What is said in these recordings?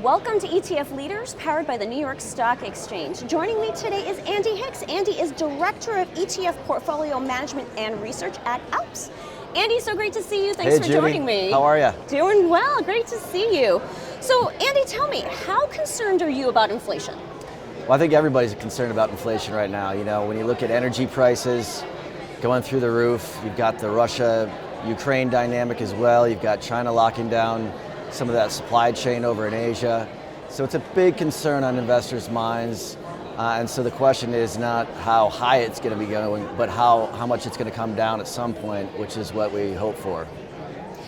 Welcome to ETF Leaders, powered by the New York Stock Exchange. Joining me today is Andy Hicks. Andy is Director of ETF Portfolio Management and Research at ALPS. Andy, so great to see you. Thanks for Judy. joining me. How are you? Doing well, great to see you. So Andy, tell me, how concerned are you about inflation? Well, I think everybody's concerned about inflation right now. You know, when you look at energy prices going through the roof, you've got the Russia-Ukraine dynamic as well. You've got China locking down some of that supply chain over in Asia. So it's a big concern on investors' minds. And so the question is not how high it's going to be going, but how much it's going to come down at some point, which is what we hope for.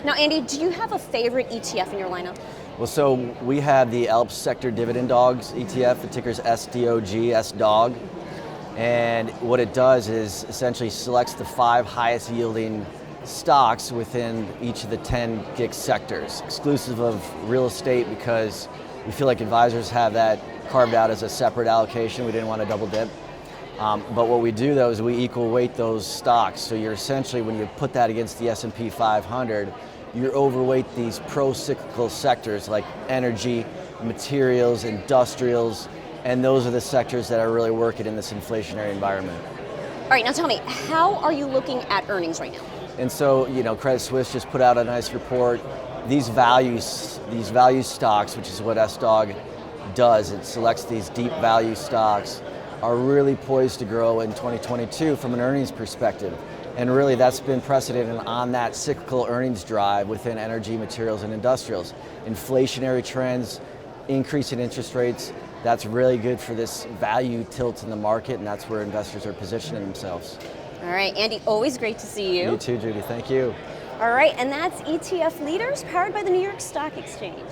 Now, Andy, do you have a favorite ETF in your lineup? Well, so we have the ALPS Sector Dividend Dogs ETF, the ticker's SDOG, SDOG. And what it does is essentially selects the 5 highest yielding stocks within each of the 10 GIC sectors, exclusive of real estate, because we feel like advisors have that carved out as a separate allocation. We didn't want to double dip. But what we do though is we equal weight those stocks. So you're essentially, when you put that against the S&P 500, you're overweight these pro-cyclical sectors like energy, materials, industrials, and those are the sectors that are really working in this inflationary environment. All right, now tell me, how are you looking at earnings right now? And so, you know, Credit Suisse just put out a nice report. These value stocks, which is what SDOG does, it selects these deep value stocks, are really poised to grow in 2022 from an earnings perspective. And really that's been precedented on that cyclical earnings drive within energy, materials, and industrials. Inflationary trends, increase in interest rates, that's really good for this value tilt in the market, and that's where investors are positioning themselves. All right, Andy, always great to see you. You too, Judy. Thank you. All right, and that's ETF Leaders, powered by the New York Stock Exchange.